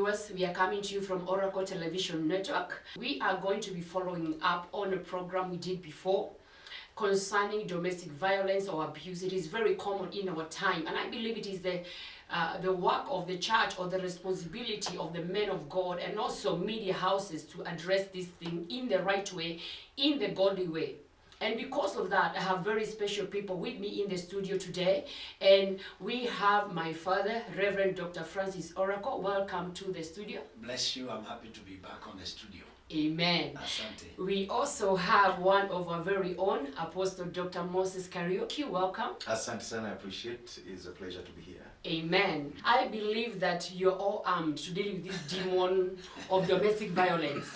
viewers, we are coming to you from Oracle Television Network. We are going to be following up on a program we did before concerning domestic violence or abuse. It is very common in our time, and I believe it is the work of the church or the responsibility of the men of God and also media houses to address this thing in the right way, in the godly way. And because of that, I have very special people with me in the studio today. And we have my father, Reverend Dr. Francis Oracle. Welcome to the studio. Bless you. I'm happy to be back on the studio. Amen. Asante. We also have one of our very own, Apostle Dr. Moses Karaoke. Welcome. Asante sana, I appreciate. It's a pleasure to be here. Amen. I believe that you're all armed to deal with this demon of domestic violence.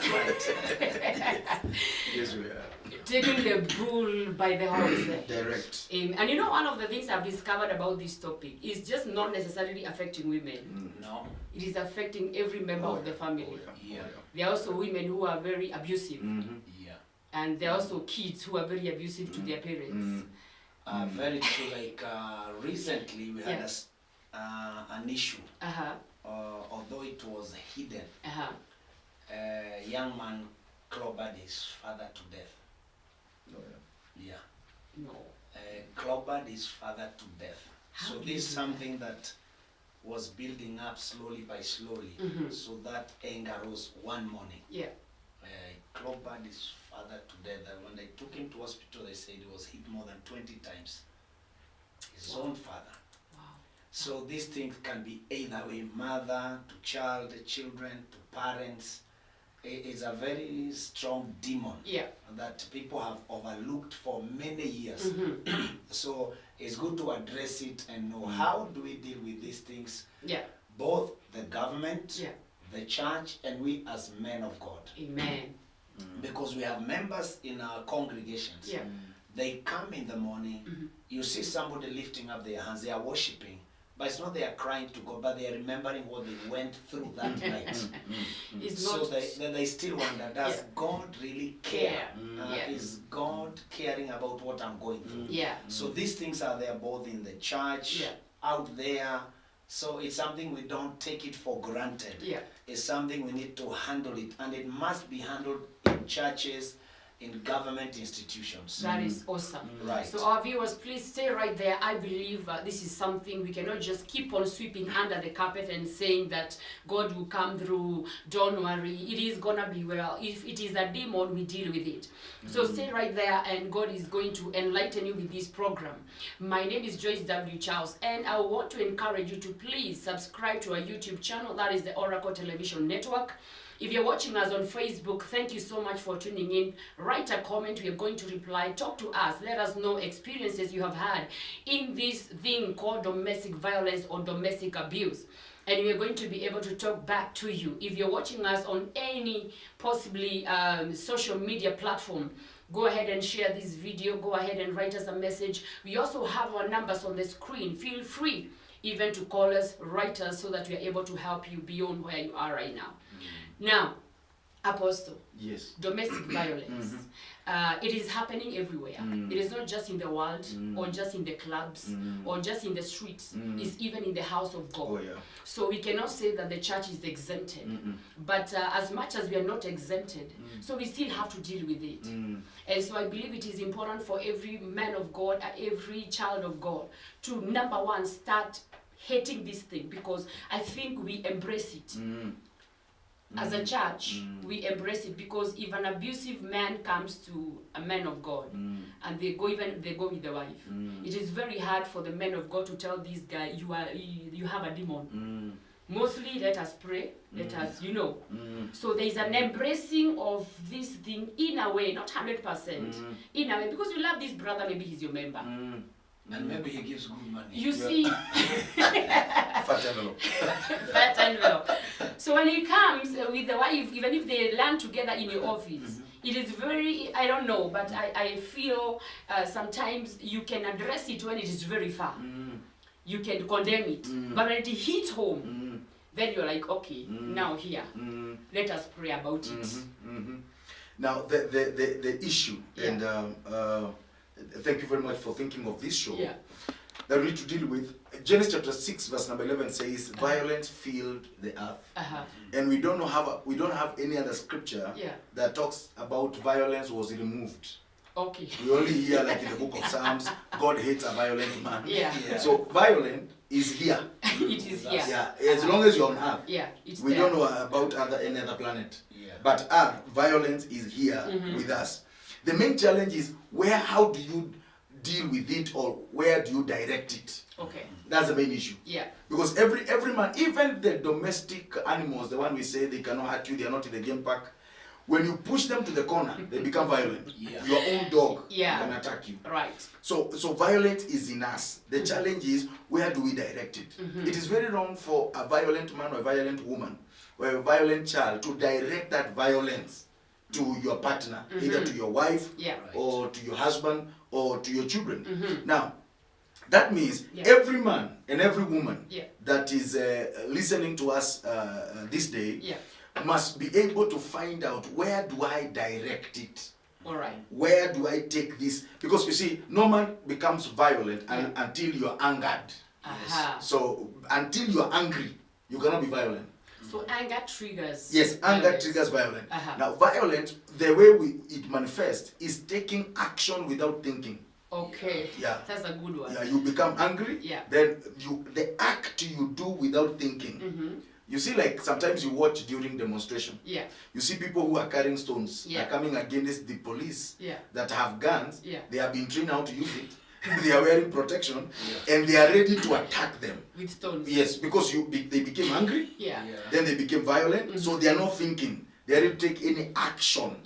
Yes, we are. Taking the bull by the horns. Direct. And you know, one of the things I've discovered about this topic is just not necessarily affecting women. No. It is affecting every member of the family. Yeah. There are also women who are very abusive. Yeah. And there are also kids who are very abusive to their parents. Very true. Like recently we had an issue. Although it was hidden, a young man clobbered his father to death. Yeah. No. Clobbered his father to death. How so do this is you do something that was building up slowly by slowly. So that anger rose one morning. Yeah. Clobbered his father to death. And when they took him to hospital, they said he was hit more than 20 times. His own father. Wow. So these things can be either way, mother to child, children to parents. It's a very strong demon that people have overlooked for many years. So it's good to address it and know how do we deal with these things. Both the government, the church, and we as men of God. Amen. Because we have members in our congregations. They come in the morning, you see somebody lifting up their hands, they are worshiping. But it's not they are crying to God, but they are remembering what they went through that night. So they still wonder, does God really care? Is God caring about what I'm going through? So these things are there both in the church, out there. So it's something we don't take it for granted. It's something we need to handle it. And it must be handled in churches, in government institutions. That is awesome. Right. So our viewers, please stay right there. I believe this is something we cannot just keep on sweeping under the carpet and saying that God will come through, don't worry, it is gonna be well. If it is a demon, we deal with it. So stay right there and God is going to enlighten you with this program. My name is DrJoyceCharles and I want to encourage you to please subscribe to our YouTube channel. That is the Oracle Television Network. If you're watching us on Facebook, thank you so much for tuning in. Write a comment, we are going to reply. Talk to us, let us know experiences you have had in this thing called domestic violence or domestic abuse. And we are going to be able to talk back to you. If you're watching us on any possibly social media platform, go ahead and share this video. Go ahead and write us a message. We also have our numbers on the screen. Feel free even to call us, write us, so that we are able to help you beyond where you are right now. Now, Apostle, domestic violence, it is happening everywhere. It is not just in the world, or just in the clubs, or just in the streets. It's even in the house of God. So we cannot say that the church is exempted. But as much as we are not exempted, so we still have to deal with it. And so I believe it is important for every man of God, every child of God, to, number one, start hating this thing, because I think we embrace it. As a church, we embrace it, because if an abusive man comes to a man of God and they go with the wife, it is very hard for the men of God to tell this guy, you have a demon. Mostly, let us pray, let us, So there is an embracing of this thing in a way, not 100%, in a way, because you love this brother, maybe he's your member. And maybe he gives good money. You see, Fat envelope. Fat envelope. So when he comes with the wife, even if they land together in your office, it is very, I don't know, but I feel sometimes you can address it when it is very far. You can condemn it. But when it hits home, then you're like, okay, now here, let us pray about it. Now, the issue, and thank you very much for thinking of this show. that we need to deal with. Genesis chapter 6 verse number 11 says, violence filled the earth. And we don't have any other scripture that talks about violence was removed. Okay. We only hear like in the book of Psalms, God hates a violent man. Yeah. So violent is here. It is here. Yeah. As long as you're on earth. Yeah. It's We there. don't know about any other planet. Yeah. But earth, violence is here with us. The main challenge is how do you deal with it, or where do you direct it? Okay. That's the main issue. Yeah. Because every man, even the domestic animals, the one we say they cannot hurt you, they are not in the game park, when you push them to the corner, they become violent. Yeah. Your own dog can attack you. Right. So violence is in us. The challenge is, where do we direct it? It is very wrong for a violent man or a violent woman or a violent child to direct that violence to your partner, either to your wife or to your husband or to your children. Now, that means every man and every woman that is listening to us this day must be able to find out, where do I direct it? All right. Where do I take this? Because you see, no man becomes violent until you're angered. So until you're angry, you cannot be violent. So anger triggers. Yes, anger triggers violence. Now, violence, the way it manifests is taking action without thinking. Okay. Yeah. That's a good one. Yeah, you become angry. Yeah. Then the act you do without thinking. You see, like sometimes you watch during demonstration. Yeah. You see people who are carrying stones are coming against the police that have guns. They have been trained how to use it. They are wearing protection and they are ready to attack them with stones. Yes, because they became angry. Then they became violent. So they are not thinking. They are ready to take any action.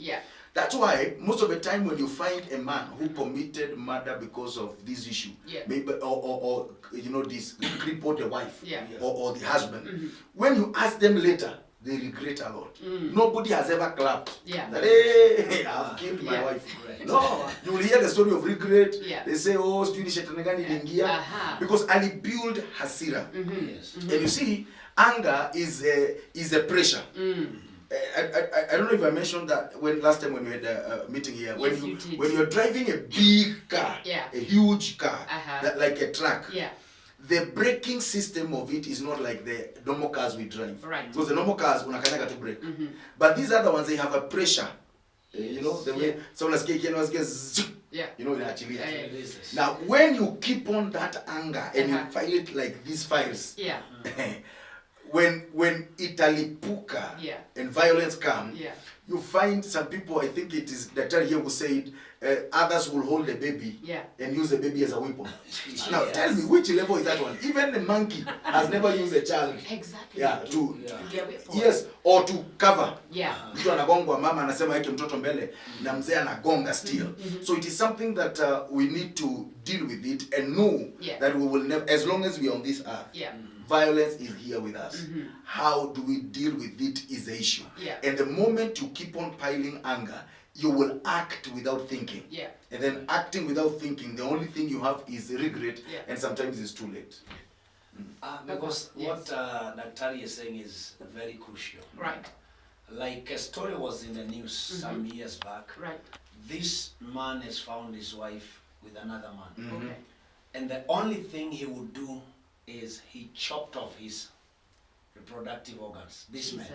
That's why most of the time when you find a man who committed murder because of this issue, maybe or you know, this crippled the wife or the husband, when you ask them later, they regret a lot. Nobody has ever clapped. That, hey, I've killed my wife. No, you will hear the story of regret. They say, oh, because Ali built hasira. And you see, anger is a pressure. I don't know if I mentioned that last time when we had a meeting here. When you're driving a big car, a huge car, like a truck, the braking system of it is not like the normal cars we drive. Right. Because the normal cars, unakanyaga to brake. But these other ones, they have a pressure. You know, the way someone is you know, in actually. Now, when you keep on that anger and you file it like these files, when italipuka and violence come, you find some people, I think it is the here who said, others will hold the baby and use the baby as a weapon. Now tell me, which level is that one? Even the monkey has never used a child. Exactly. Yes, or to cover. Mtu anagongwa, mama anasema yake mtoto mbele na mzee anagonga still. So it is something that we need to deal with it and know that we will never, as long as we are on this earth, violence is here with us. How do we deal with it is the issue. And the moment you keep on piling anger, you will act without thinking. And then acting without thinking, the only thing you have is regret, and sometimes it's too late. Because what Daktari is saying is very crucial. Right. Like a story was in the news some years back. Right. This man has found his wife with another man. Okay. And the only thing he would do is he chopped off his reproductive organs. This man.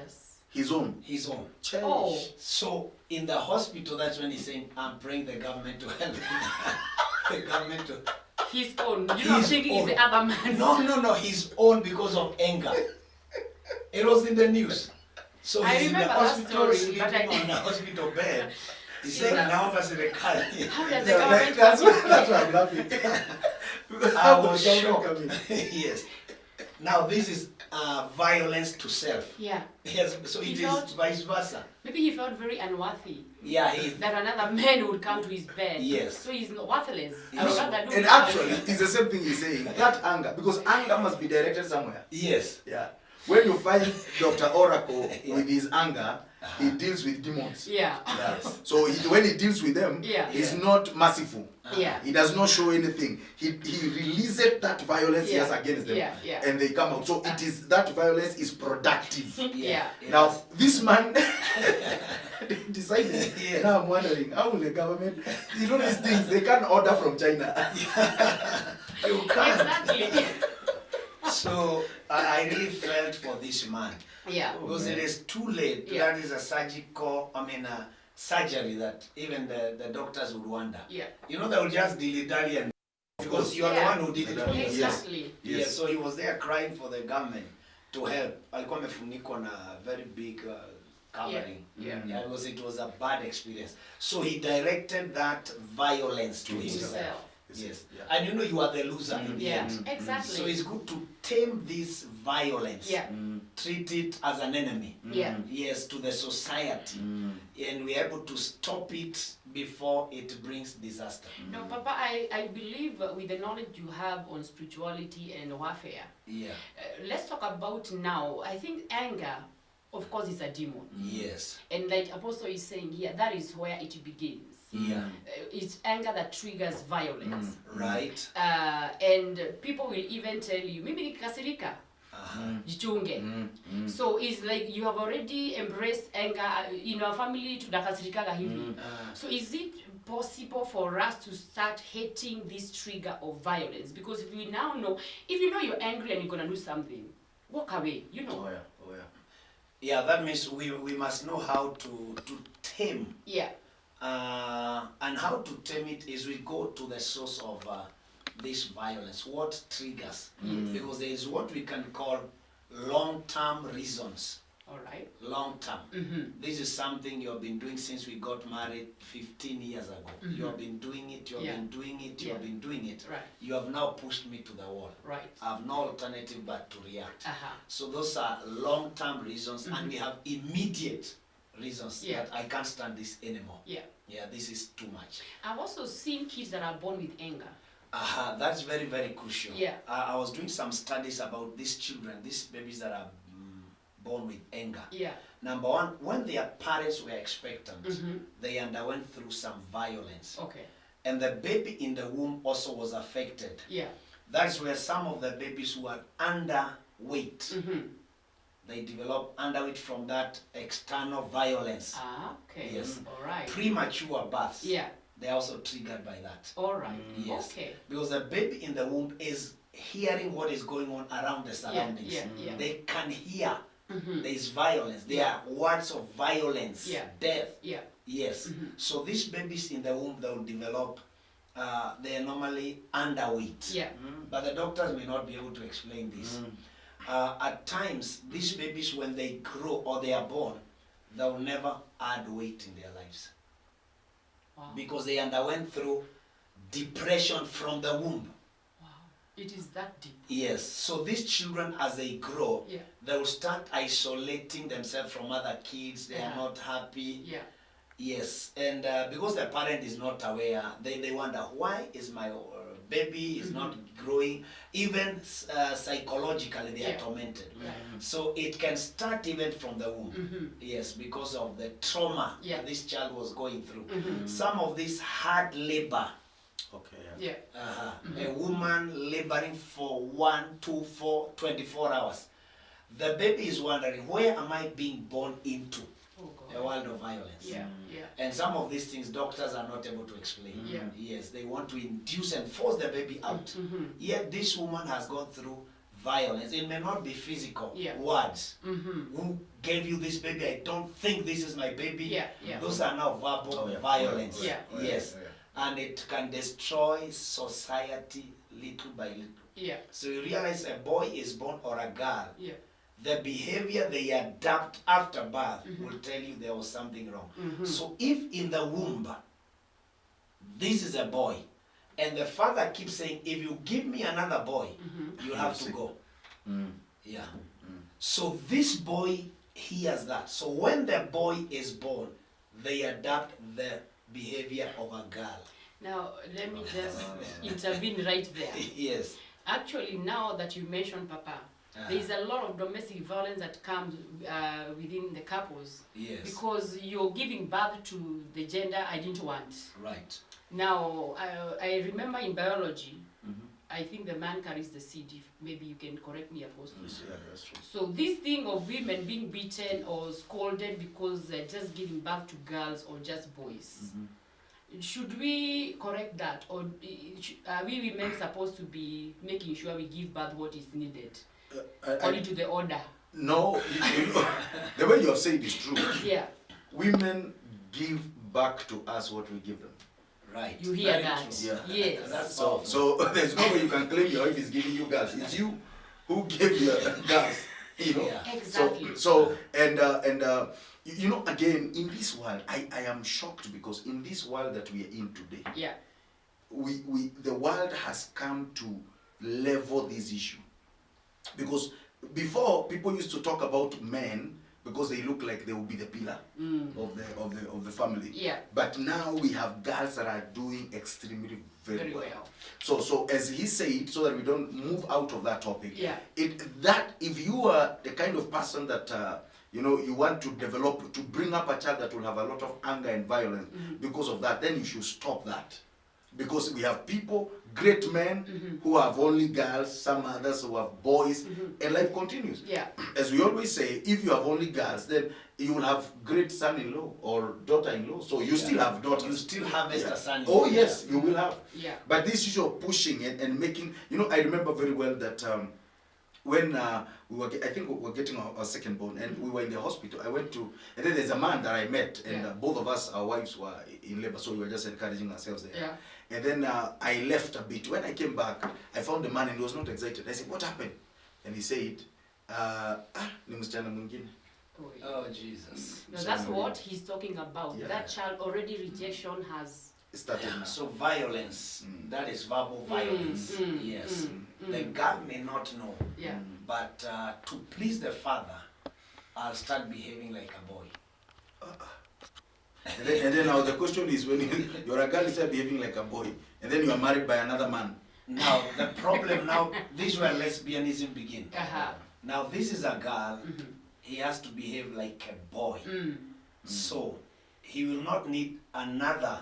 His own. His own. Oh. So in the hospital, that's when he's saying, I'm praying the government to help him. The government to... His own. You're not thinking it's the other man. No, his own because of anger. It was in the news. So he's in the hospital, sleeping on the hospital bed. He's saying, now I'm the car. How does the government... That's why I'm laughing. Because I was shocked. Yes. Now this is violence to self. Yes. So it is vice versa. Maybe he felt very unworthy. That another man would come to his bed. Yes. So he's not worthless. And actually, it's the same thing he's saying. That anger, because anger must be directed somewhere. Yes. Yeah. When you find Dr. Oracle with his anger, he deals with demons. So when he deals with them, he's not merciful. He does not show anything. He releases that violence he has against them, and they come out. So it is that violence is productive. Now this man decided. Now I'm wondering, how will the government? You know these things they can't order from China. You can't. Exactly. So I really felt for this man. Yeah. Because it is too late. Yeah. That is a surgery that even the doctors would wonder. Yeah. You know, they will just dilly-dally and because you are the one who did it for you. Exactly. Yes. So he was there crying for the government to help. Alikuwa amefunikwa na very big covering. Yeah. Because it was a bad experience. So he directed that violence to himself. Yes. Yeah. And you know you are the loser in the end. Exactly. So it's good to tame this violence. Yeah. Treat it as an enemy. Yeah. Yes, to the society. And we're able to stop it before it brings disaster. No, Papa, I believe with the knowledge you have on spirituality and warfare. Yeah. Let's talk about now. I think anger, of course, is a demon. Yes. And like Apostle is saying here, that is where it begins. Yeah. It's anger that triggers violence. Right. And people will even tell you, maybe nikasirika, jichunge. So it's like you have already embraced anger in your family to dakasirikaga hivi. So is it possible for us to start hating this trigger of violence? Because if we now know, if you know you're angry and you're gonna do something, walk away, you know. Oh yeah. Yeah, that means we must know how to tame. Yeah. And how to tame it is we go to the source of this violence. What triggers? Because there is what we can call long-term reasons. All right. Long-term. This is something you have been doing since we got married 15 years ago. You have been doing it, you have been doing it, you have been doing it. Right. You have now pushed me to the wall. Right. I have no alternative but to react. So those are long-term reasons, and we have immediate reasons that I can't stand this anymore. Yeah, this is too much. I've also seen kids that are born with anger. That's very, very crucial. Yeah. I was doing some studies about these children, these babies that are born with anger. Yeah. Number one, when their parents were expectant, they underwent through some violence. Okay. And the baby in the womb also was affected. Yeah. That's where some of the babies who are underweight, they develop underweight from that external violence. Okay. Yes. All right. Premature births. Yeah. They're also triggered by that. All right. Yes. Okay. Because the baby in the womb is hearing what is going on around the surroundings. Yeah. They can hear. There is violence. There are words of violence. Death. Yeah. Yes. So these babies in the womb, they will develop, they are normally underweight. Yeah. But the doctors may not be able to explain this. At times, these babies, when they grow or they are born, they will never add weight in their lives. Wow. Because they underwent through depression from the womb. Wow. It is that deep. Yes. So these children, as they grow, they will start isolating themselves from other kids. They are not happy. Yeah. Yes. And because the parent is not aware, they wonder, why is my baby is not growing? Even psychologically, they are tormented. So it can start even from the womb. Yes, because of the trauma that this child was going through. Some of this hard labor. Okay. A woman laboring for 1, 2, 4, 24 hours. The baby is wondering, where am I being born into? A world of violence. And some of these things doctors are not able to explain. Yes, they want to induce and force the baby out. Yet this woman has gone through violence. It may not be physical. Words. Who gave you this baby? I don't think this is my baby. Those are now verbal violence. Yes. And it can destroy society little by little. So you realize a boy is born or a girl. The behavior they adapt after birth will tell you there was something wrong. So if in the womb, this is a boy, and the father keeps saying, if you give me another boy, you have to go. Yeah. So this boy hears that. So when the boy is born, they adapt the behavior of a girl. Now, let me just intervene right there. Yes. Actually, now that you mentioned Papa, there is a lot of domestic violence that comes within the couples. Yes. Because you're giving birth to the gender I didn't want. Right. Now, I remember in biology, I think the man carries the seed. If maybe you can correct me, Apostle. Yeah, that's true. So this thing of women being beaten or scolded because they're just giving birth to girls or just boys, should we correct that, or are we women supposed to be making sure we give birth what is needed according to the order? No, the way you have said is true. Yeah. Women give back to us what we give them. Right. You hear Very that? true. Yeah. Yes. That's So there's no way you can claim your wife is giving you girls. It's you who gave the girls. You know. Yeah. Exactly. So you know, again, in this world, I am shocked because in this world that we are in today, Yeah. the world has come to level this issue. Because before, people used to talk about men because they look like they will be the pillar of the family. Yeah. But now we have girls that are doing extremely very well. well. So as he said, so that we don't move out of that topic. Yeah. If you are the kind of person that you know, you want to develop, to bring up a child that will have a lot of anger and violence because of that, then you should stop that. Because we have people, great men, who have only girls, some others who have boys, and life continues. Yeah. As we always say, if you have only girls, then you will have great son-in-law or daughter-in-law. So you still have daughters. You still have a son. Oh yes, you will have. Yeah. But this issue of pushing it and making, you know, I remember very well that when I think we were getting our second born, and we were in the hospital. I went to, and then there's a man that I met, and both of us, our wives were in labor, so we were just encouraging ourselves there. Yeah. And then I left a bit. When I came back, I found the man and he was not excited. I said, "What happened?" And he said, ni msichana mwingine. Oh Jesus. No, that's what he's talking about. Yeah. That child already rejection has Started now. So violence, that is verbal violence. Yes. The girl may not know. Yeah. But to please the father, I'll start behaving like a boy. And then now the question is, when you're a girl, you start behaving like a boy, and then you are married by another man. Now the problem now, this is where lesbianism begins. Now this is a girl, he has to behave like a boy. So he will not need another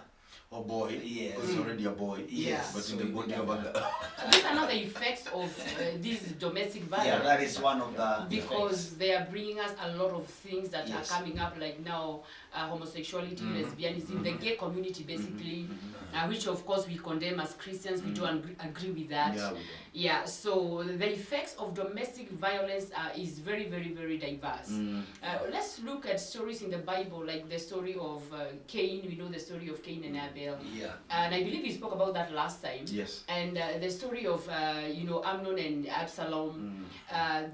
boy, yes, because he's already a boy. Yes. But so in the body of a girl. So these are another effects of this domestic violence. Yeah, that is one of the because effects. they are bringing us a lot of things that Yes. are coming up, like now homosexuality, lesbianism, the gay community basically, which of course we condemn as Christians. We don't agree with that. Yeah, we don't. Yeah, so the effects of domestic violence is very, very, very diverse. Let's look at stories in the Bible, like the story of Cain. We know the story of Cain and Abel. Yeah. And I believe we spoke about that last time. Yes. And the story of, you know, Amnon and Absalom.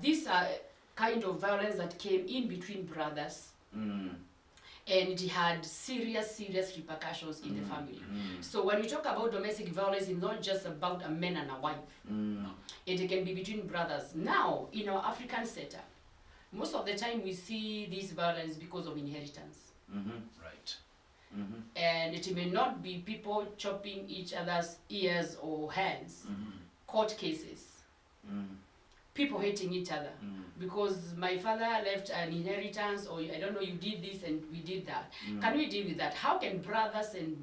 These are kind of violence that came in between brothers. And it had serious repercussions in the family. So when we talk about domestic violence, it's not just about a man and a wife. It can be between brothers. Now, in our African setup, most of the time we see this violence because of inheritance. Right. And it may not be people chopping each other's ears or hands, court cases, people hating each other. Because my father left an inheritance, or I don't know, you did this and we did that. Can we deal with that? How can brothers and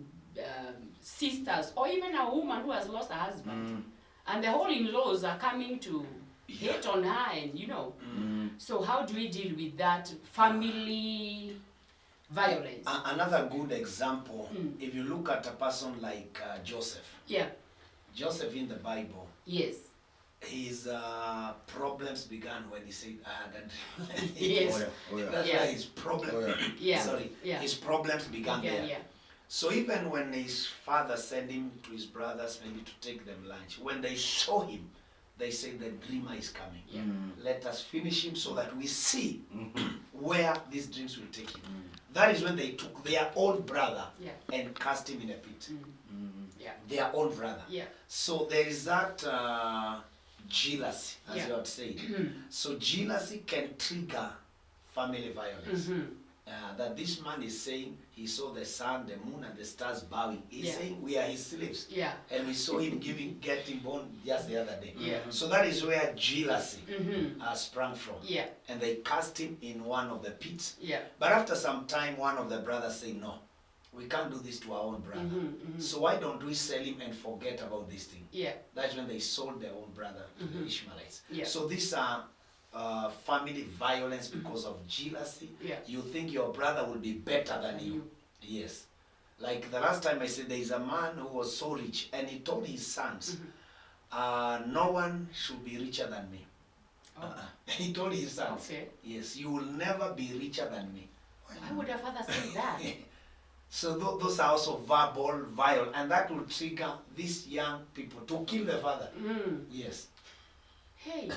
sisters, or even a woman who has lost a husband, and the whole in-laws are coming to hate on her, and you know, so how do we deal with that family violence? Another good example, if you look at a person like Joseph. Yeah. Joseph in the Bible. Yes. His problems began when he said, "I had a dream." Yes. That's why his problem. His problems began there. Yeah. So even when his father sent him to his brothers, maybe to take them lunch, when they saw him, they said, "The dreamer is coming. Let us finish him so that we see where these dreams will take him." That is when they took their own brother and cast him in a pit. Their own brother. So there is that jealousy, as you had said. So jealousy can trigger family violence. That this man is saying he saw the sun, the moon, and the stars bowing. He's saying we are his slaves. And we saw him getting born just the other day. So that is where jealousy sprang from. And they cast him in one of the pits. But after some time, one of the brothers said, "No, we can't do this to our own brother. So why don't we sell him and forget about this thing?" That's when they sold their own brother to the Ishmaelites. So these are family violence because of jealousy. You think your brother will be better than you. Yes. Like the last time I said, there is a man who was so rich, and he told his sons, no one should be richer than me. He told his sons, yes, you will never be richer than me. Why would a father say that? So those are also verbal, vile, and that will trigger these young people to kill the father. Yes. Hey.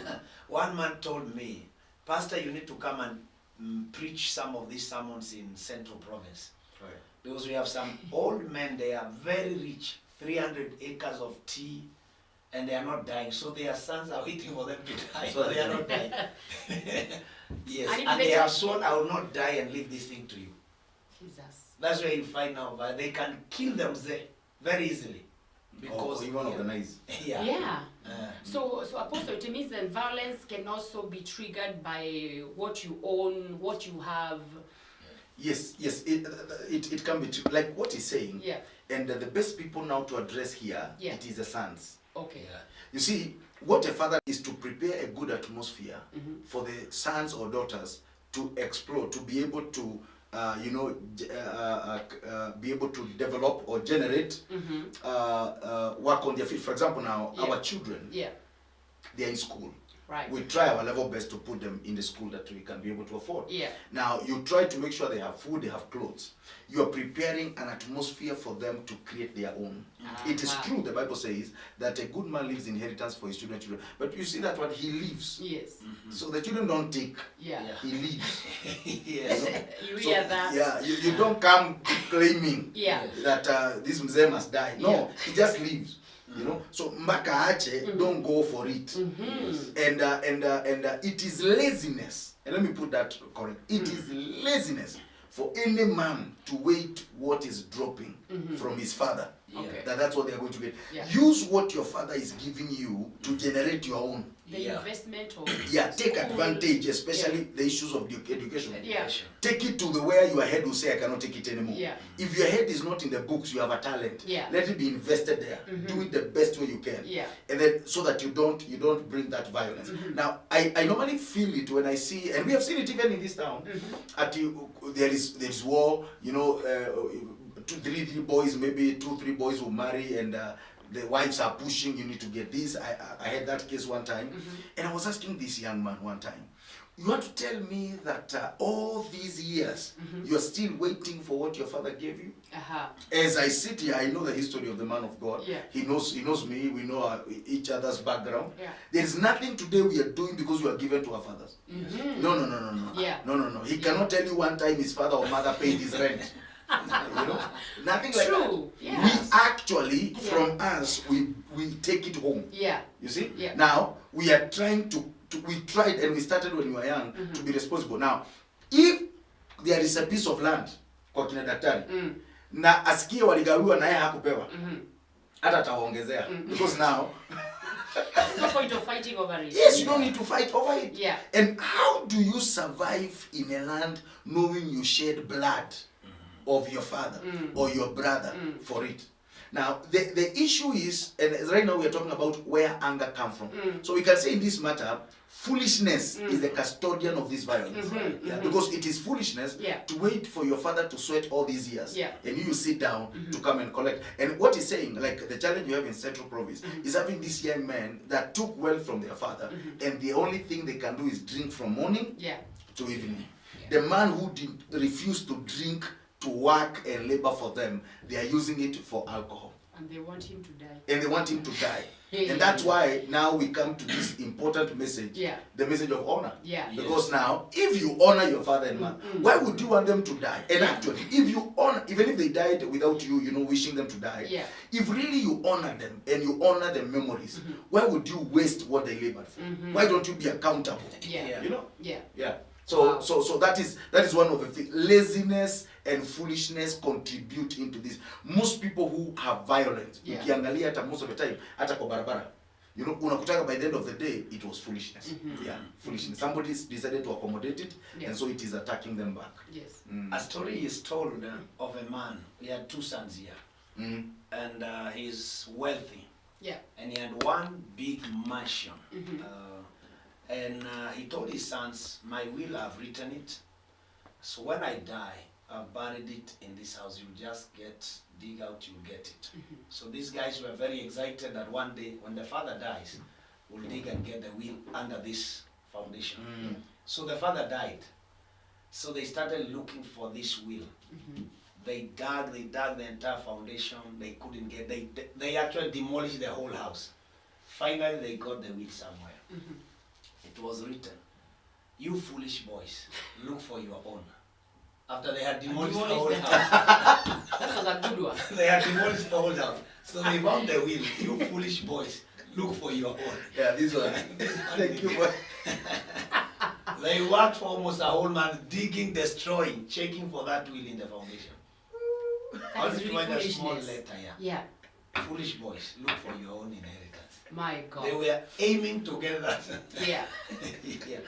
One man told me, Pastor, you need to come and preach some of these sermons in Central Province. Right. Because we have some old men, they are very rich, 300 acres of tea, and they are not dying. So their sons are waiting for them to die, so they are not dying. Yes, and they have sworn, I will not die and leave this thing to you. Jesus. That's where you find now, but they can kill them very easily. Because even organize. Yeah. So Apostle, it means that violence can also be triggered by what you own, what you have. Yes, it can be like what he's saying. Yeah. And the best people now to address here, it is the sons. Okay. Yeah. You see, what a father is to prepare a good atmosphere for the sons or daughters to explore, to be able to be able to develop or generate work on their feet. For example, now our children, they are in school. Right. We try our level best to put them in the school that we can be able to afford. Yeah. Now, you try to make sure they have food, they have clothes. You are preparing an atmosphere for them to create their own. It is true, the Bible says, that a good man leaves inheritance for his children. But you see that what he leaves. Yes. So the children don't take. Yeah. He leaves. Yes. You hear that? Yeah, you don't come claiming that this mzee must die. No, he just leaves. You know, so mbaka ache, don't go for it. And it is laziness. And let me put that correct. It is laziness for any man to wait what is dropping from his father. Okay. That's what they are going to get. Use what your father is giving you to generate your own. The investment of take advantage, especially the issues of education. Yeah. Take it to the where your head will say, I cannot take it anymore. Yeah. If your head is not in the books, you have a talent. Yeah. Let it be invested there. Do it the best way you can. Yeah. And then so that you don't bring that violence. Now I normally feel it when I see, and we have seen it even in this town. There is war, you know, 2-3 boys, maybe 2-3 boys will marry, and the wives are pushing, you need to get this. I had that case one time, and I was asking this young man one time, you want to tell me that all these years you are still waiting for what your father gave you? As I sit here, I know the history of the man of God. He knows me. We know each other's background. There is nothing today we are doing because we are given to our fathers. No. No. He cannot tell you one time his father or mother paid his rent. You know, nothing like that. We actually, from us, we take it home. You see. Now we are trying to we tried, and we started when we were young to be responsible. Now, if there is a piece of land kwa kina daktari na asikie waligawiwa na yeye hakupewa, hata ataongezea because now no point of fighting over it. Yes, you don't need to fight over it. Yeah. And how do you survive in a land knowing you shed blood of your father or your brother for it? Now, the issue is, and right now we are talking about where anger comes from. So we can say in this matter, foolishness is the custodian of this violence. Because it is foolishness to wait for your father to sweat all these years. And you sit down to come and collect. And what he's saying, like the challenge you have in Central Province, is having these young men that took wealth from their father, and the only thing they can do is drink from morning to evening. The man who refused to drink, to work and labor for them, they are using it for alcohol. And they want him to die. And that's why now we come to this important message, the message of honor. Because now, if you honor your father and mother, why would you want them to die? And actually, if you honor, even if they died without you, you know, wishing them to die, if really you honor them and you honor their memories, why would you waste what they labored for? Why don't you be accountable? You know? So that is one of the things. Laziness and foolishness contribute into this. Most people who have violence, ukiangalia hata most of the time, hata kwa barabara, you know, unakutaka by the end of the day, it was foolishness. Foolishness. Somebody decided to accommodate it, and so it is attacking them back. A story is told of a man. He had 2 sons here, and he's wealthy. And he had one big mansion. And he told his sons, my will, I've written it. So when I die, I've buried it in this house. You just dig out, you'll get it. So these guys were very excited that one day when the father dies, we'll dig and get the will under this foundation. So the father died. So they started looking for this will. They dug the entire foundation. They couldn't get, they actually demolished the whole house. Finally, they got the will somewhere. It was written, "You foolish boys, look for your own." After they had demolished the whole house. That was a good one. They had demolished the whole house. So they found the will. "You foolish boys, look for your own." Yeah, this one. Thank you. They worked for almost a whole month, digging, destroying, checking for that will in the foundation. That is Only really to find a small foolishness. letter, Yeah. "Foolish boys, look for your own inheritance." My God. They were aiming to get that. Yeah. Yeah.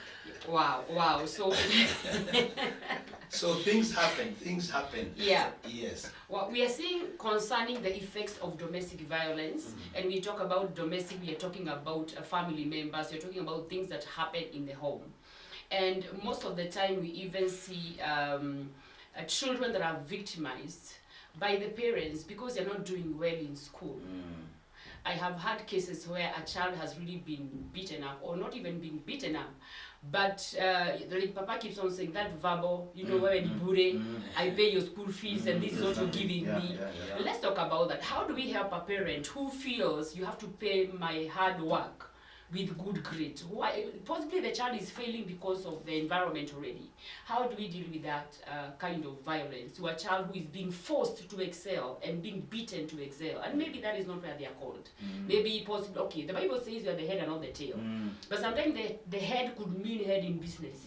Wow. So So things happen. Yeah. Yes. What we are seeing concerning the effects of domestic violence, and we talk about domestic, we are talking about family members, we're talking about things that happen in the home. And most of the time we even see children that are victimized by the parents because they're not doing well in school. I have had cases where a child has really been beaten up, or not even been beaten up, but the papa keeps on saying that verbal, where I pay your school fees and this is what you're giving me. Let's talk about that. How do we help a parent who feels you have to pay my hard work with good grades? Why? Possibly the child is failing because of the environment already. How do we deal with that kind of violence to a child who is being forced to excel and being beaten to excel? And maybe that is not where they are called. Maybe possibly, okay, the Bible says you are the head and not the tail. But sometimes the head could mean head in business.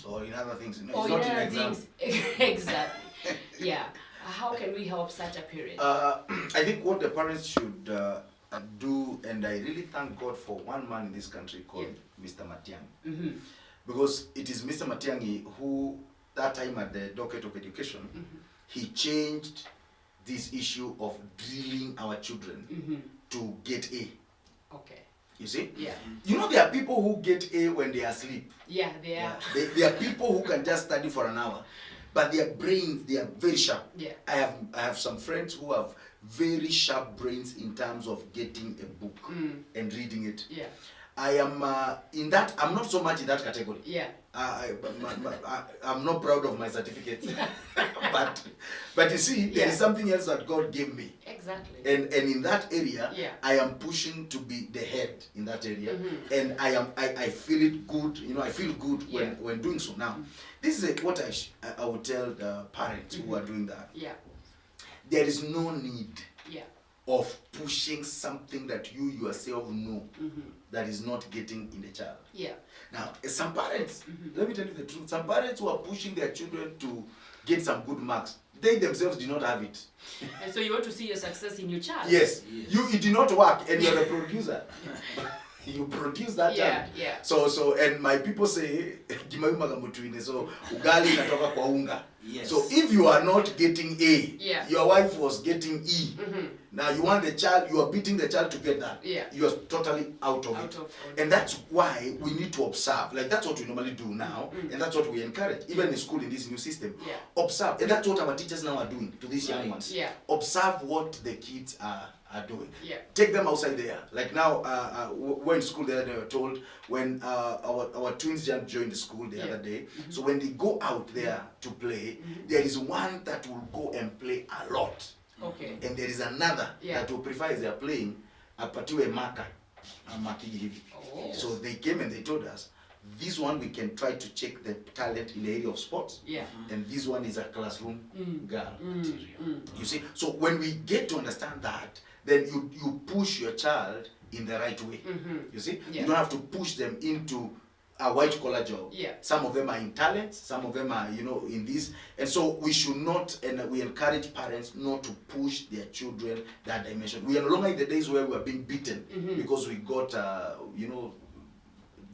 Or in other things. No, Or it's not in in other exam. things. Exactly. Yeah. How can we help such a parent? I think what the parents should do, and I really thank God for one man in this country called Mr. Matiang'i. Because it is Mr. Matiang'i who, that time at the docket of education, he changed this issue of drilling our children to get A. Okay. You see? Yeah. There are people who get A when they are asleep. Yeah, they are. There are people who can just study for an hour, but their brains, they are very sharp. Yeah. I have some friends who have very sharp brains in terms of getting a book and reading it. Yeah. I am in that. I'm not so much in that category. Yeah. I'm not proud of my certificate, but you see, there is something else that God gave me. Exactly. And in that area, Yeah. I am pushing to be the head in that area, and I feel it good. I feel good when doing so. Now, this is what I would tell the parents who are doing that. Yeah. There is no need Yeah. of pushing something that you yourself know that is not getting in the child. Yeah. Now, some parents, let me tell you the truth, some parents who are pushing their children to get some good marks, they themselves do not have it. And so you want to see your success in your child? Yes. It did not work, and you're a producer. You produce that child. Yeah. So and my people say, so ugali inatoka kwa unga. Yes. So if you are not getting A, your wife was getting E. Now you want the child, you are beating the child to get that. Yeah. You are totally out of it. And that's why we need to observe. Like that's what we normally do now, and that's what we encourage, even in school in this new system. Yeah. Observe. And that's what our teachers now are doing to these young ones. Yeah. Observe what the kids are doing. Yeah. Take them outside there. Like now, we're in school the other day, we were told when our twins just joined the school the other day. So when they go out there to play, there is one that will go and play a lot. Okay. And there is another that will prefer as they are playing apatiwe marker. Oh. So they came and they told us, this one we can try to check the talent in the area of sports. Yeah. And this one is a classroom girl material. You see? So when we get to understand that, then you push your child in the right way. You see? Yeah. You don't have to push them into a white collar job. Yeah. Some of them are in talent, some of them are, in this. And so we should not, and we encourage parents not to push their children that dimension. We are no longer in the days where we are being beaten because we got,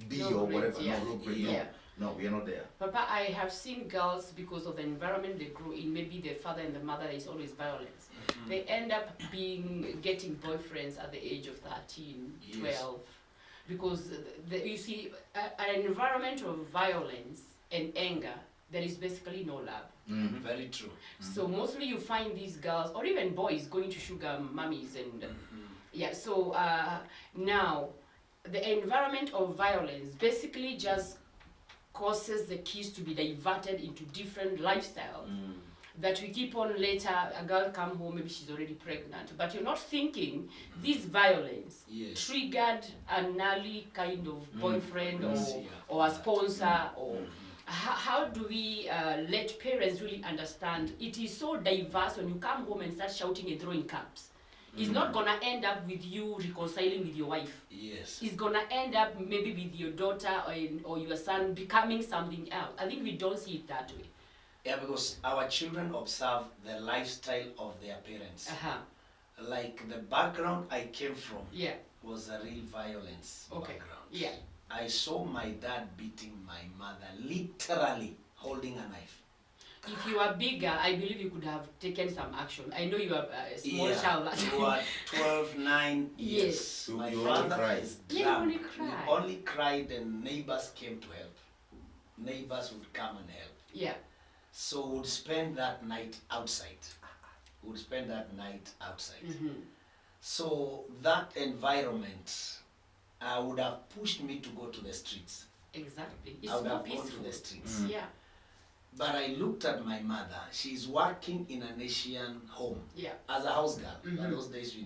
B No or grades, whatever. yeah. No grade. Yeah. No, we are not there. Papa, I have seen girls, because of the environment they grow in, maybe the father and the mother, is always violence. They end up getting boyfriends at the age of 13, 12. Because, you see, an environment of violence and anger, there is basically no love. Very true. So mostly you find these girls or even boys going to sugar mummies and yeah. So now the environment of violence basically just causes the kids to be diverted into different lifestyles that we keep on later. A girl come home, maybe she's already pregnant, but you're not thinking this violence triggered an early kind of boyfriend or a sponsor or how do we let parents really understand it is so diverse when you come home and start shouting and throwing cups. It's not gonna end up with you reconciling with your wife. Yes. It's gonna end up maybe with your daughter or your son becoming something else. I think we don't see it that way. Yeah, because our children observe the lifestyle of their parents. Like the background I came from was a real violence background. Yeah. I saw my dad beating my mother, literally holding a knife. If you are bigger, I believe you could have taken some action. I know you are a small child. You are 12, 9 years. Yes. My you father only is cried. drunk. Only cried. We only cried and neighbors came to help. Neighbors would come and help. Yeah. So we'd spend that night outside. We'd spend that night outside. So that environment would have pushed me to go to the streets. Exactly. It's I would more have gone peaceful. to the streets. Yeah. But I looked at my mother. She's working in an Asian home as a house girl. But those days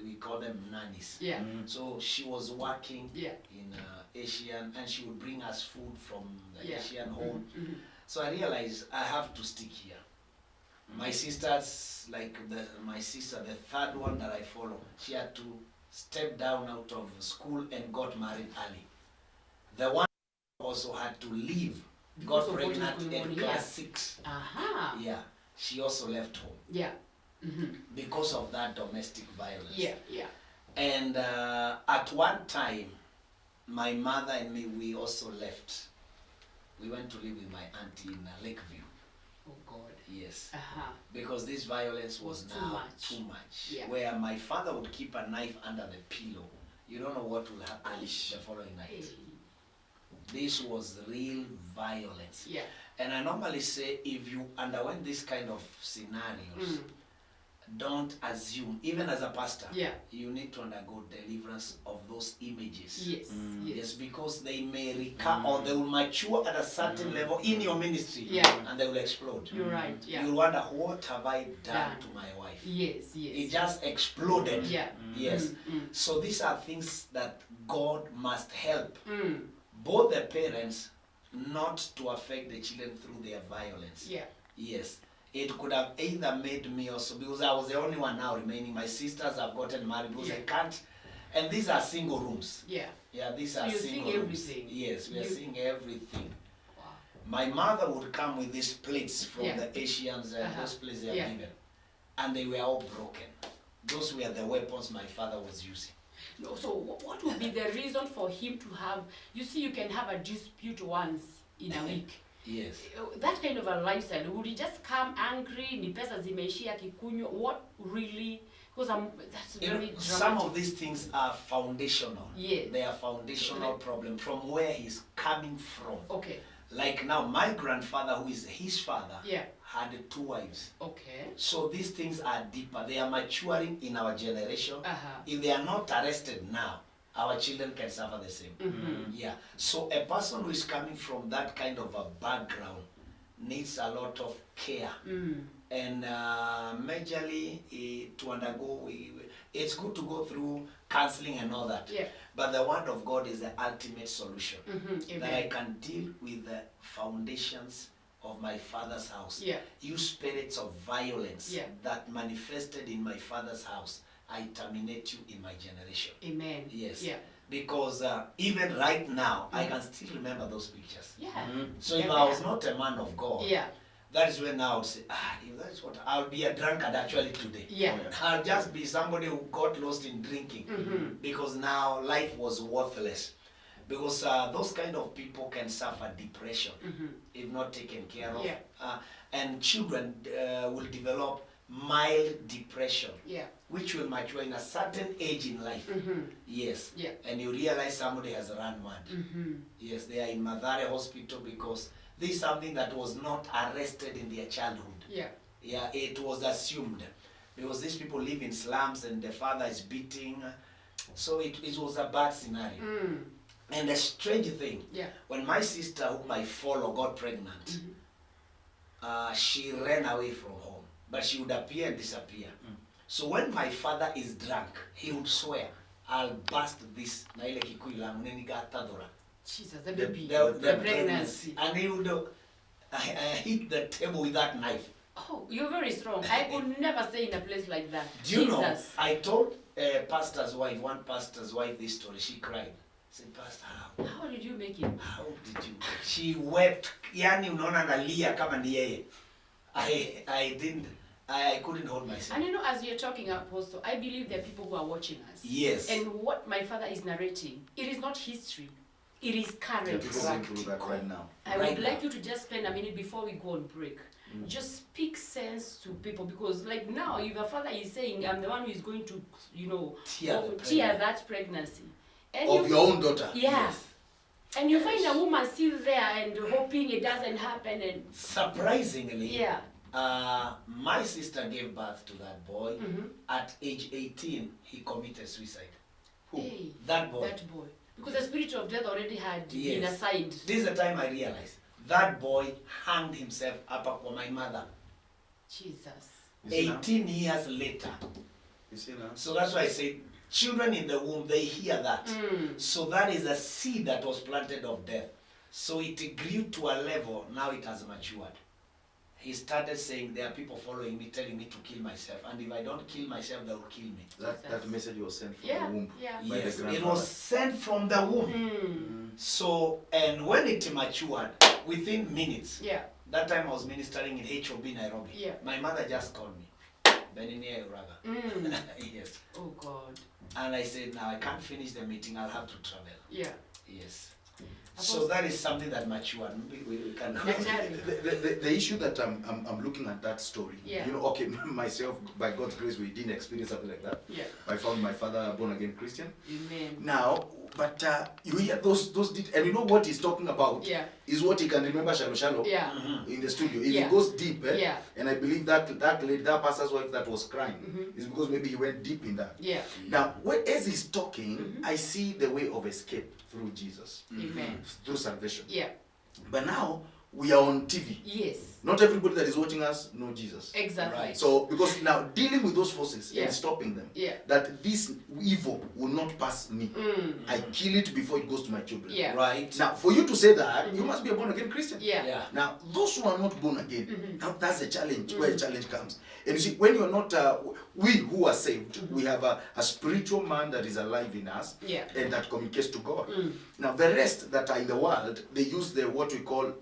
we call them nannies. Yeah. So she was working in Asian, and she would bring us food from the Asian home. So I realized I have to stick here. My sisters, like my sister, the third one that I follow, she had to step down out of school and got married early. The one also had to leave. Because got pregnant in class 6. Yeah. She also left home. Yeah. Because of that domestic violence. Yeah. And at one time, my mother and me, we also left. We went to live with my auntie in Lakeview. Oh God. Yes. Because this violence was now too much. Yeah. Where my father would keep a knife under the pillow. You don't know what will happen the following night. This was real violence. Yeah. And I normally say, if you underwent this kind of scenarios, don't assume, even as a pastor, you need to undergo deliverance of those images. Yes, because they may recur or they will mature at a certain level in your ministry and they will explode. You're right. Yeah. You'll wonder, what have I done to my wife? Yes. It just exploded. Yes. So these are things that God must help both the parents not to affect the children through their violence. Yes. It could have either made me also, because I was the only one now remaining. My sisters have gotten married because I can't. And these are single rooms. These are single rooms. Everything. Yes, we are seeing everything. Wow. My mother would come with these plates from the Asians and those plates they are given. And they were all broken. Those were the weapons my father was using. No, so what would be the reason for him to have, you see, you can have a dispute once in a week. Yes. That kind of a lifestyle, would he just come angry, ni pesa zimeishia kikunywa, what really, because that's very dramatic. Some of these things are foundational. Yes. They are foundational problem from where he's coming from. Okay. Like now, my grandfather, who is his father, had 2 wives. Okay. So these things are deeper. They are maturing in our generation. If they are not arrested now, our children can suffer the same. Yeah. So a person who is coming from that kind of a background needs a lot of care. And majorly to undergo, it's good to go through counseling and all that. But the word of God is the ultimate solution. That I can deal with the foundations of my father's house. You spirits of violence that manifested in my father's house, I terminate you in my generation. Amen. Yes. Because even right now, I can still remember those pictures. So if I was not a man of God, that is when I would say, if that is what, I'll be a drunkard actually today. I'll just be somebody who got lost in drinking. Because now life was worthless. Because those kind of people can suffer depression if not taken care of. And children will develop mild depression, which will mature in a certain age in life. And you realize somebody has run mad. Yes, they are in Madare hospital because this is something that was not arrested in their childhood. Yeah. Yeah, it was assumed. Because these people live in slums and the father is beating. So it was a bad scenario. And the strange thing, when my sister, whom I follow, got pregnant, she ran away from home. But she would appear and disappear. So when my father is drunk, he would swear, I'll bust this. Jesus, the baby, the pregnancy. And he would hit the table with that knife. Oh, you're very strong. I could never stay in a place like that. Do you know, I told one pastor's wife this story. She cried. I said, Pastor, how did you make it? How did you? She wept. Yani unaona nalia kama ni yeye. I couldn't hold myself. And you know, as you're talking, Apostle, I believe there are people who are watching us. Yes. And what my father is narrating, it is not history. It is current. Right now. I would like you to just spend a minute before we go on break. Just speak sense to people, because like now, if your father is saying, I'm the one who is going to, tear that pregnancy. And of your own daughter. Yeah. Yes. And you find a woman still there and hoping it doesn't happen. And surprisingly, my sister gave birth to that boy. At age 18, he committed suicide. Who? Hey, that boy. That boy. Because the spirit of death already had been assigned. This is the time I realized. That boy hanged himself up for my mother. Jesus. 18 years later. So that's why I say, children in the womb, they hear that. So that is a seed that was planted of death. So it grew to a level, now it has matured. He started saying, there are people following me, telling me to kill myself. And if I don't kill myself, they will kill me. That message was sent from the womb. Yes, it was sent from the womb. So, and when it matured, within minutes, that time I was ministering in HOB Nairobi. My mother just called me. Benini Uraga. Yes. Oh God. And I said, now I can't finish the meeting, I'll have to travel. Yes. So that is something that matured. We can. The issue that I'm looking at that story. Okay, myself, by God's grace, we didn't experience something like that. I found my father a born again Christian. Amen. Now, but you hear those and you know what he's talking about is what he can remember shallow in the studio. If he goes deep, and I believe that lady, that pastor's wife that was crying, is because maybe he went deep in that. Now, as he's talking, I see the way of escape through Jesus. Amen. Through salvation. But now we are on TV. Yes. Not everybody that is watching us know Jesus. Exactly. Right. So because now dealing with those forces and stopping them, that this evil will not pass me. I kill it before it goes to my children. Right. Now for you to say that, you must be a born again Christian. Now those who are not born again, now that's the challenge where the challenge comes. And you see, when you're not, we who are saved, we have a spiritual man that is alive in us and that communicates to God. Now the rest that are in the world, they use what we call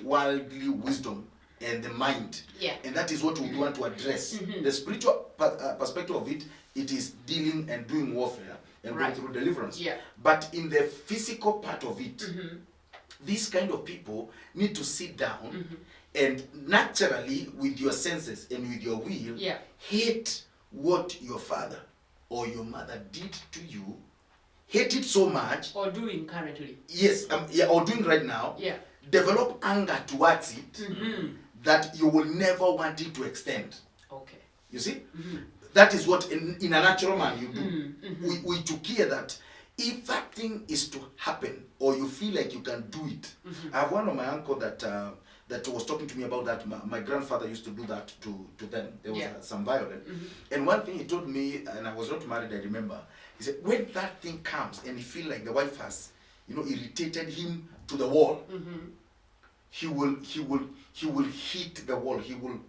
worldly wisdom and the mind. And that is what we want to address. The spiritual perspective of it, it is dealing and doing warfare and going through deliverance. But in the physical part of it, these kind of people need to sit down and naturally, with your senses and with your will, hate what your father or your mother did to you. Hate it so much. Or doing currently. Yes, or doing right now. Develop anger towards it that you will never want it to extend. Okay. You see? That is what in a natural man you do. We took care that if that thing is to happen or you feel like you can do it. I have one of my uncle that was talking to me about that. My grandfather used to do that to them. There was some violence. And one thing he told me, and I was not married, I remember, he said, when that thing comes and he feel like the wife has, irritated him to the wall, he will hit the wall. He will,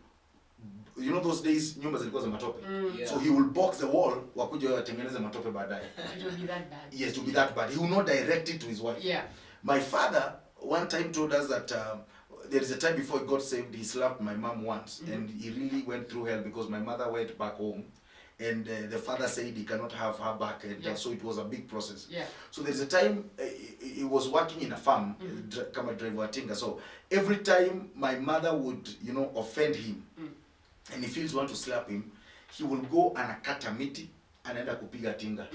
those days nyumba zilikuwa za matope. So he will box the wall, wakuja watengeneze matope baadaye. It will be that bad. Yes, to be that bad. He will not direct it to his wife. My father one time told us that there is a time before he got saved, he slapped my mom once, and he really went through hell because my mother went back home, and the father said he cannot have her back, and so it was a big process. So there's a time he was working in a farm, kama driver tinga. So every time my mother would, offend him, and he feels want to slap him, he will go and akata miti, anaenda kupiga tinga.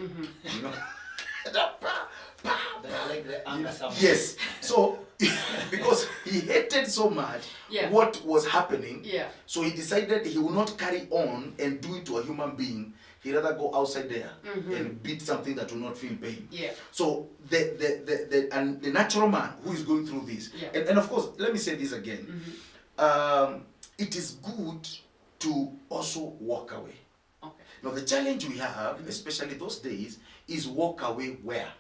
Like the anger someone. Yes. So because he hated so much what was happening, so he decided he will not carry on and do it to a human being. He'd rather go outside there and beat something that will not feel pain. So the natural man who is going through this, and of course, let me say this again. It is good to also walk away. Now the challenge we have, especially those days, is walk away where?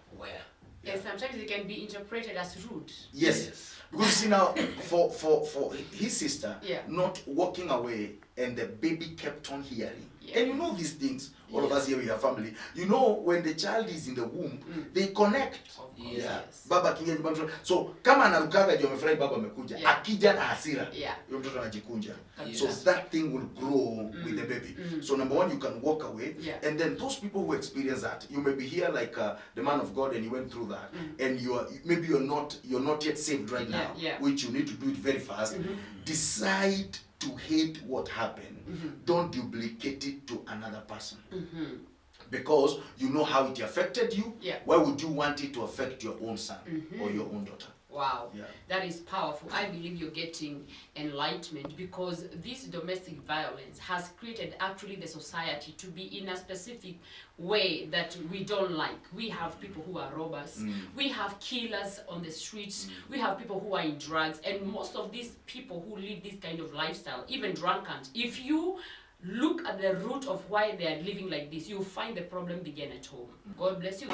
Yes, sometimes it can be interpreted as rude. Yes. Because you see now, for his sister, not walking away, and the baby kept on hearing. And you know these things, all of us here, we have family. You know, when the child is in the womb, they connect. Baba kingia nyumbani. So kama anarukaga ndio amefurahi baba amekuja. Akija na hasira. Yule mtoto anajikunja. So that thing will grow with the baby. So number one, you can walk away. And then those people who experience that, you may be here like the man of God, and you went through that, and maybe you're not yet saved right now, which you need to do it very fast. Decide to hate what happened. Don't duplicate it to another person. Because you know how it affected you. Why would you want it to affect your own son or your own daughter? Wow, that is powerful. I believe you're getting enlightenment, because this domestic violence has created actually the society to be in a specific way that we don't like. We have people who are robbers, we have killers on the streets, we have people who are in drugs, and most of these people who live this kind of lifestyle, even drunkards, if you look at the root of why they are living like this, you'll find the problem began at home. God bless you.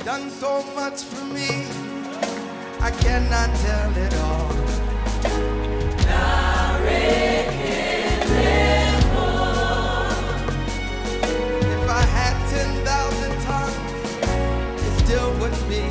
Done so much for me, I cannot tell it all. If I had 10,000 tongues, it still wouldn't be